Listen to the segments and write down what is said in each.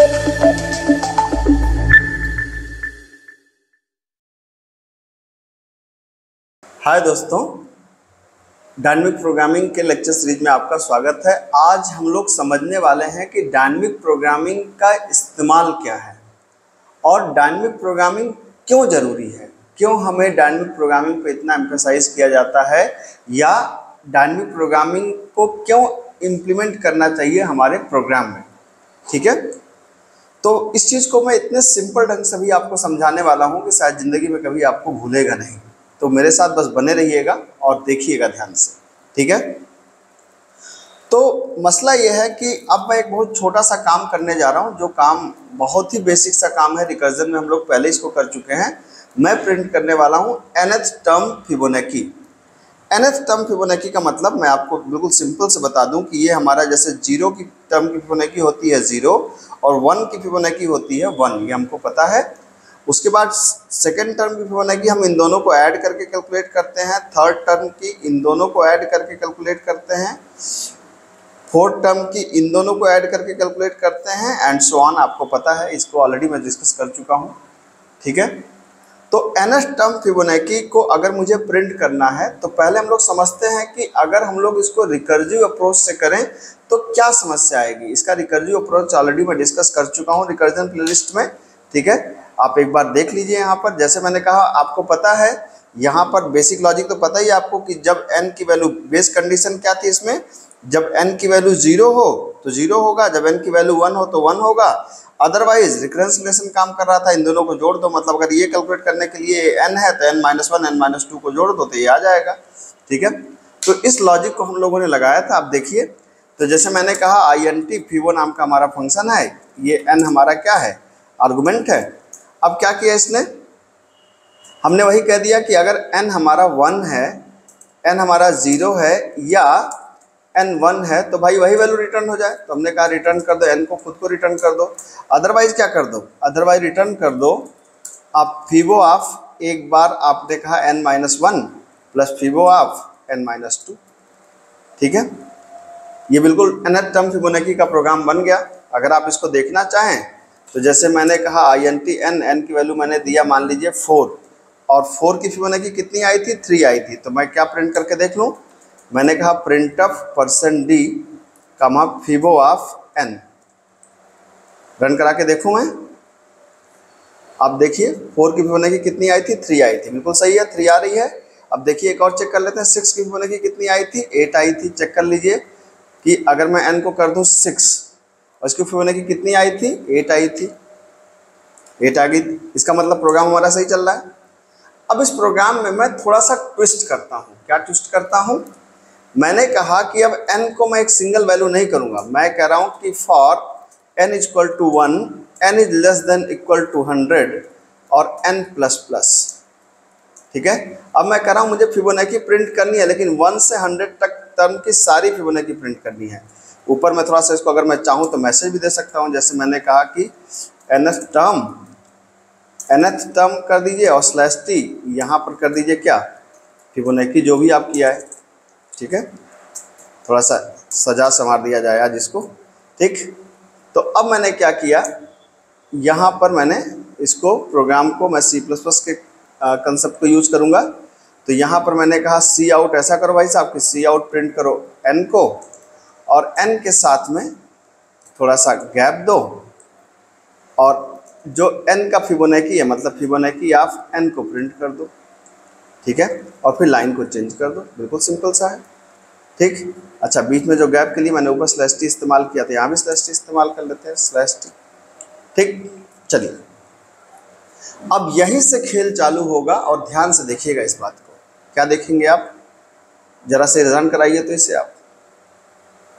हाय दोस्तों, dynamic programming के lecture series में आपका स्वागत है। आज हम लोग समझने वाले हैं कि डायनेमिक प्रोग्रामिंग का इस्तेमाल क्या है और डायनेमिक प्रोग्रामिंग क्यों ज़रूरी है, क्यों हमें डायनेमिक प्रोग्रामिंग पे इतना एम्फेसाइज किया जाता है या डायनेमिक प्रोग्रामिंग को क्यों इम्प्लीमेंट करना चाहिए हमारे प्रोग्राम में। ठीक है, तो इस चीज़ को मैं इतने सिंपल ढंग से भी आपको समझाने वाला हूँ कि शायद ज़िंदगी में कभी आपको भूलेगा नहीं। तो मेरे साथ बस बने रहिएगा और देखिएगा ध्यान से। ठीक है, तो मसला ये है कि अब मैं एक बहुत छोटा सा काम करने जा रहा हूँ, जो काम बहुत ही बेसिक सा काम है। रिकर्जन में हम लोग पहले इसको कर चुके हैं। मैं प्रिंट करने वाला हूँ nth term Fibonacci. nth term Fibonacci का मतलब मैं आपको बिल्कुल सिंपल से बता दूं कि ये हमारा जैसे 0 की टर्म की फिबोनाची होती है 0 और 1 की फिबोनाची होती है 1, ये हमको पता है। उसके बाद सेकेंड टर्म की फिबोनाची हम इन दोनों को ऐड करके कैलकुलेट करते हैं, थर्ड टर्म की इन दोनों को ऐड करके कैलकुलेट करते हैं, फोर्थ टर्म की इन दोनों को ऐड करके कैलकुलेट करते हैं एंड सो ऑन। आपको पता है, इसको ऑलरेडी मैं डिस्कस कर चुका हूँ। ठीक है, तो nth टर्म फिबोनाची को अगर मुझे प्रिंट करना है तो पहले हम लोग समझते हैं कि अगर हम लोग इसको रिकर्सिव अप्रोच से करें तो क्या समस्या आएगी। इसका रिकर्सिव अप्रोच ऑलरेडी मैं डिस्कस कर चुका हूँ रिकर्जन प्लेलिस्ट में। ठीक है, आप एक बार देख लीजिए। यहाँ पर जैसे मैंने कहा, आपको पता है यहाँ पर बेसिक लॉजिक तो पता ही है आपको कि जब n की वैल्यू, बेस कंडीशन क्या थी इसमें, जब n की वैल्यू 0 हो तो 0 होगा, जब n की वैल्यू 1 हो तो 1 होगा। अदरवाइज रिकरेंस रिलेशन काम कर रहा था, इन दोनों को जोड़ दो, मतलब अगर ये कैलकुलेट करने के लिए n है तो n-1 n-2 को जोड़ दो तो ये आ जाएगा। ठीक है, तो इस लॉजिक को हम लोगों ने लगाया था। आप देखिए, तो जैसे मैंने कहा int फिबो नाम का हमारा फंक्शन है, ये n हमारा क्या है, आर्गुमेंट है। अब क्या किया इसने, हमने वही कह दिया कि अगर n हमारा 1 है, n हमारा 0 है या n 1 है तो भाई वही वैल्यू रिटर्न हो जाए। तो हमने कहा रिटर्न कर दो, n को खुद को रिटर्न कर दो। अदरवाइज क्या कर दो, अदरवाइज रिटर्न कर दो आप फिबो ऑफ, एक बार आपने कहा n-1 प्लस फिबो ऑफ n-2। ठीक है, ये बिल्कुल nth टर्म फिबोनाची का प्रोग्राम बन गया। अगर आप इसको देखना चाहें तो जैसे मैंने कहा int n की वैल्यू मैंने दिया मान लीजिए 4 और 4 की फिबोनाची कितनी आई थी, 3 आई थी। तो मैं क्या प्रिंट करके देख लूँ, मैंने कहा प्रिंट ऑफ %d कमा फिबो ऑफ n, रन करा के देखूँ मैं। अब देखिए 4 की फिबोनाची कितनी आई थी, 3 आई थी, बिल्कुल सही है, 3 आ रही है। अब देखिए एक और चेक कर लेते हैं, 6 की फिबोनाची कितनी आई थी, 8 आई थी। चेक कर लीजिए कि अगर मैं n को कर दूँ 6 और इसकी फिबोनाची कितनी आई थी, 8 आई थी, 8 आ गई। इसका मतलब प्रोग्राम हमारा सही चल रहा है। अब इस प्रोग्राम में मैं थोड़ा सा ट्विस्ट करता हूँ। क्या ट्विस्ट करता हूँ, मैंने कहा कि अब n को मैं एक सिंगल वैल्यू नहीं करूँगा, मैं कह रहा हूँ कि for n is equal to 1, n is less than equal to 100 और n प्लस प्लस। ठीक है, अब मैं कह रहा हूँ मुझे फिबोनाची प्रिंट करनी है, लेकिन 1 से 100 तक टर्म की सारी फिबोनाची प्रिंट करनी है। ऊपर मैं थोड़ा सा इसको अगर मैं चाहूँ तो मैसेज भी दे सकता हूँ। जैसे मैंने कहा कि nth टर्म कर दीजिए और /t यहाँ पर कर दीजिए क्या, फिबोनाची जो भी आप किया है। ठीक है, थोड़ा सा सजा संवार दिया जाए आज इसको। ठीक, तो अब मैंने क्या किया, यहाँ पर मैंने इसको प्रोग्राम को मैं C++ के कंसेप्ट को यूज करूँगा। तो यहाँ पर मैंने कहा सी आउट, ऐसा करो भाई साहब कि सी आउट प्रिंट करो n को और n के साथ में थोड़ा सा गैप दो और जो n का फिबोनाची है मतलब फिबोनाची ऑफ n को प्रिंट कर दो। ठीक है, और फिर लाइन को चेंज कर दो, बिल्कुल सिंपल सा है। ठीक, अच्छा बीच में जो गैप के लिए मैंने ऊपर /t इस्तेमाल किया था, यहाँ भी /t इस्तेमाल कर लेते हैं, /t। ठीक, चलिए अब यहीं से खेल चालू होगा और ध्यान से देखिएगा इस बात को। क्या देखेंगे आप, जरा से रन कराइए तो इसे आप,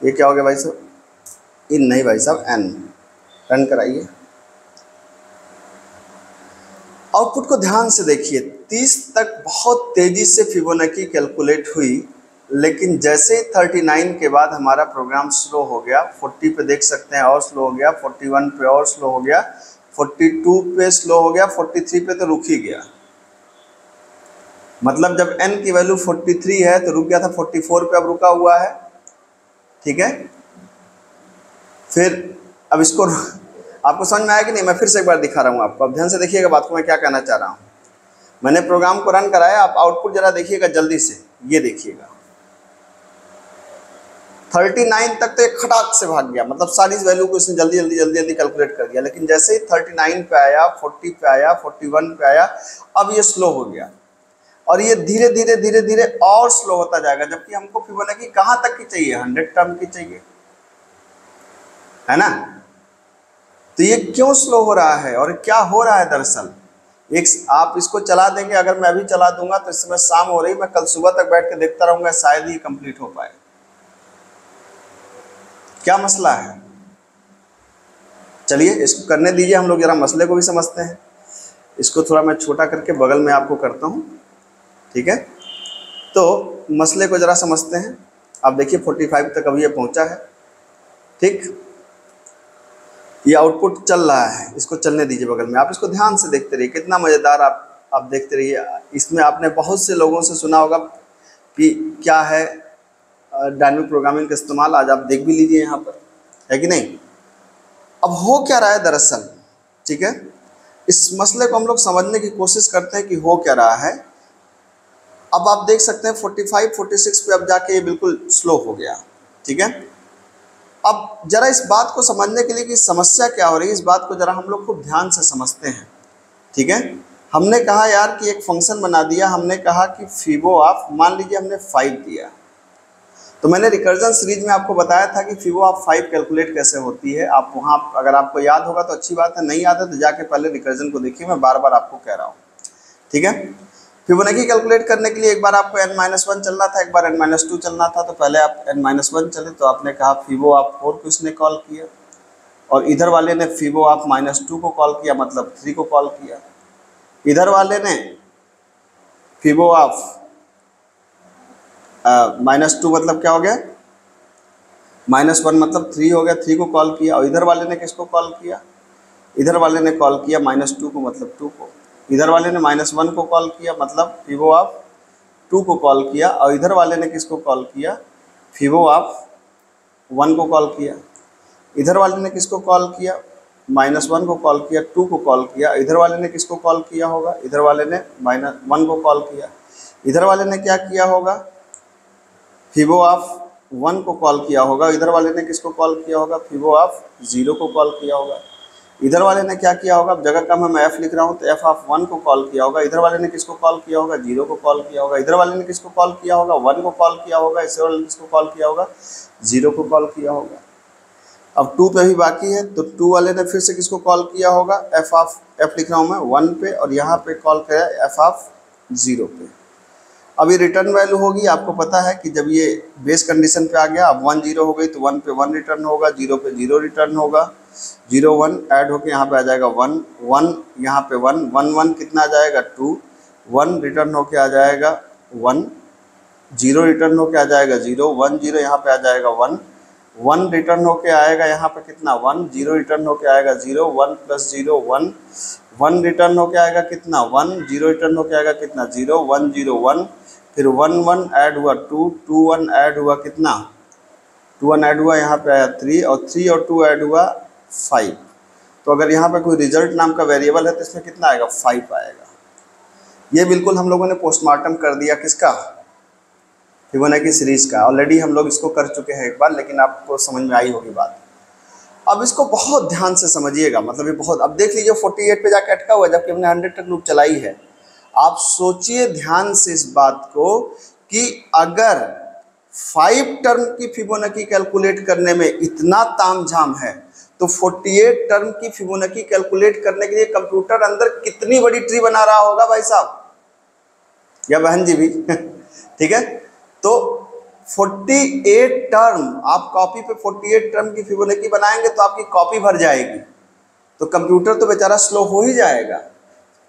ये क्या हो गया भाई साहब, इन नहीं भाई साहब n, रन कराइए। आउटपुट को ध्यान से देखिए, 30 तक बहुत तेजी से फिबोनाची कैलकुलेट हुई, लेकिन जैसे ही 39 के बाद हमारा प्रोग्राम स्लो हो गया, 40 पे देख सकते हैं और स्लो हो गया, 41 पे और स्लो हो गया, 42 पे स्लो हो गया, 43 पे तो रुक ही गया। मतलब जब n की वैल्यू 43 है तो रुक गया था 44 पे, अब रुका हुआ है। ठीक है, फिर अब इसको आपको समझ में आया कि नहीं? मैं फिर से एक बार दिखा रहा हूँ आपको, अब ध्यान से देखिएगा बात को मैं क्या कहना चाह रहा हूँ। मैंने प्रोग्राम को रन कराया, आप आउटपुट जरा देखिएगा जल्दी से, ये देखिएगा 39 तक तो एक खटाक से भाग गया, मतलब सारी वैल्यू को इसने जल्दी जल्दी जल्दी जल्दी कैलकुलेट कर दिया। लेकिन जैसे ही 39 पे आया, 40 पे आया, 41 पे आया, अब ये स्लो हो गया और ये धीरे धीरे धीरे धीरे और स्लो होता जाएगा। जबकि हमको फिबोनाची कहाँ तक की चाहिए? 100 टर्म की चाहिए, है ना? तो ये क्यों स्लो हो रहा है और क्या हो रहा है? दरअसल एक आप इसको चला देंगे, अगर मैं अभी चला दूंगा तो इस समय शाम हो रही, मैं कल सुबह तक बैठ के देखता रहूंगा, शायद ही कंप्लीट हो पाए। क्या मसला है? चलिए इसको करने दीजिए, हम लोग जरा मसले को भी समझते हैं। इसको थोड़ा मैं छोटा करके बगल में आपको करता हूँ, ठीक है? तो मसले को जरा समझते हैं। आप देखिए 45 तक अभी ये पहुँचा है, ठीक? ये आउटपुट चल रहा है, इसको चलने दीजिए बगल में। आप इसको ध्यान से देखते रहिए, कितना मज़ेदार आप देखते रहिए। इसमें आपने बहुत से लोगों से सुना होगा कि क्या है डायनेमिक प्रोग्रामिंग का इस्तेमाल, आज आप देख भी लीजिए यहाँ पर, है कि नहीं? अब हो क्या रहा है दरअसल, ठीक है? इस मसले को हम लोग समझने की कोशिश करते हैं कि हो क्या रहा है। अब आप देख सकते हैं 45, 46 पे अब जाके ये बिल्कुल स्लो हो गया, ठीक है? अब जरा इस बात को समझने के लिए कि समस्या क्या हो रही है, इस बात को जरा हम लोग खूब ध्यान से समझते हैं, ठीक है? हमने कहा यार कि एक फंक्शन बना दिया, हमने कहा कि फिबो ऑफ, मान लीजिए हमने 5 दिया, तो मैंने रिकर्जन सीरीज में आपको बताया था कि फिबो ऑफ 5 कैलकुलेट कैसे होती है। आप वहाँ अगर आपको याद होगा तो अच्छी बात है, नहीं याद है तो जाके पहले रिकर्जन को देखिए, मैं बार बार आपको कह रहा हूँ, ठीक है? फिबोनाची कैलकुलेट करने के लिए एक बार आपको n-1 चलना था, एक बार n-2 चलना था। तो पहले आप n-1 चले तो आपने कहा फिबो ऑफ 4 को इसने कॉल किया, और इधर वाले ने फिबो ऑफ -2 को कॉल किया, मतलब 3 को कॉल किया। इधर वाले ने फिबो ऑफ -2 मतलब क्या हो गया? -1 मतलब 3 हो गया, 3 को कॉल किया। और इधर वाले ने किसको कॉल किया? इधर वाले ने कॉल किया -2 को, मतलब 2 को। इधर वाले ने -1 को कॉल किया, मतलब फिबो ऑफ 2 को कॉल किया। और इधर वाले ने किसको कॉल किया? फिबो ऑफ 1 को कॉल किया। इधर वाले ने किसको कॉल किया? -1 को कॉल किया, 2 को कॉल किया। इधर वाले ने किसको कॉल किया होगा? इधर वाले ने -1 को कॉल किया। इधर वाले ने क्या किया होगा? फिबो ऑफ 1 को कॉल किया होगा। इधर वाले ने किसको कॉल किया होगा? फिबो ऑफ 0 को कॉल किया होगा। इधर वाले ने क्या किया होगा? जगह कम है, मैं f लिख रहा हूँ, तो f ऑफ 1 को कॉल किया होगा। इधर वाले ने किसको कॉल किया होगा? 0 को कॉल किया होगा। इधर वाले ने किसको कॉल किया होगा? 1 को कॉल किया होगा। इस वाले ने किसको कॉल किया होगा? 0 को कॉल किया होगा। अब 2 पे भी बाकी है, तो 2 वाले ने फिर से किसको कॉल किया होगा? f लिख रहा हूँ मैं 1 पे, और यहाँ पे कॉल किया f ऑफ 0 पे। अब ये रिटर्न वैल्यू होगी, आपको पता है कि जब ये बेस कंडीशन पे आ गया, अब 1 0 हो गई, तो 1 पे 1 रिटर्न होगा, 0 पे 0 रिटर्न होगा। 0 1 ऐड होके यहाँ पे आ जाएगा 1 1, यहाँ पे 1 1 1 कितना आ जाएगा? 2 1 रिटर्न होके आ जाएगा 1, 0 रिटर्न होके आ जाएगा 0 1 0, यहाँ पे आ जाएगा 1 1 रिटर्न होके आएगा यहाँ पे कितना? 1 0 रिटर्न होके आएगा 0 1 प्लस 0 1 1 रिटर्न होके आएगा कितना? 1 0 रिटर्न होके आएगा कितना? 0 1 0 1, फिर 1 1 ऐड हुआ 2 2 1 ऐड हुआ कितना? 2 1 ऐड हुआ, यहाँ पे आया 3, और 3 और 2 ऐड हुआ 5। तो अगर यहाँ पे कोई रिजल्ट नाम का वेरिएबल है तो इसमें कितना आएगा? 5 आएगा। ये बिल्कुल हम लोगों ने पोस्टमार्टम कर दिया, किसका? फिबोनाची सीरीज का। ऑलरेडी हम लोग इसको कर चुके हैं एक बार, लेकिन आपको समझ में आई होगी बात। अब इसको बहुत ध्यान से समझिएगा, मतलब ये बहुत, अब देख लीजिए 48 पे जाके अटका हुआ, जबकि हमने 100 तक लूप चलाई है। आप सोचिए ध्यान से इस बात को कि अगर 5 टर्म की फिबोनाची कैलकुलेट करने में इतना तामझाम है, तो 48 टर्म की फिबोनाची कैलकुलेट करने के लिए कंप्यूटर अंदर कितनी बड़ी ट्री बना रहा होगा भाई साहब या बहन जी भी ठीक है? तो 48 टर्म, आप कॉपी पे 48 टर्म की फिबोनाची बनाएंगे तो आपकी कॉपी भर जाएगी, तो कंप्यूटर तो बेचारा स्लो हो ही जाएगा।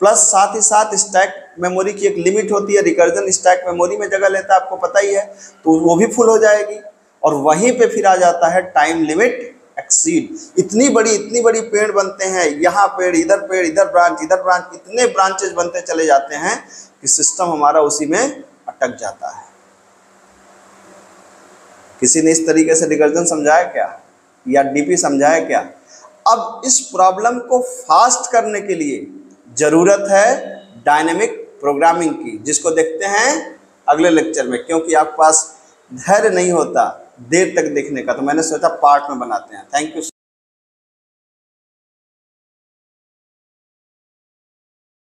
प्लस साथ ही साथ स्टैक मेमोरी की एक लिमिट होती है, रिकर्जन स्टैक मेमोरी में जगह लेता है, आपको पता ही है, तो वो भी फुल हो जाएगी। और वहीं पे फिर आ जाता है टाइम लिमिट एक्सीड। इतनी बड़ी पेड़ बनते हैं, यहाँ पेड़, इधर ब्रांच, इतने ब्रांचेज बनते चले जाते हैं कि सिस्टम हमारा उसी में अटक जाता है। किसी ने इस तरीके से रिकर्जन समझाया क्या, या डीपी समझाया क्या? अब इस प्रॉब्लम को फास्ट करने के लिए ज़रूरत है डायनेमिक प्रोग्रामिंग की, जिसको देखते हैं अगले लेक्चर में, क्योंकि आपके पास धैर्य नहीं होता देर तक देखने का, तो मैंने सोचा पार्ट में बनाते हैं। Thank you.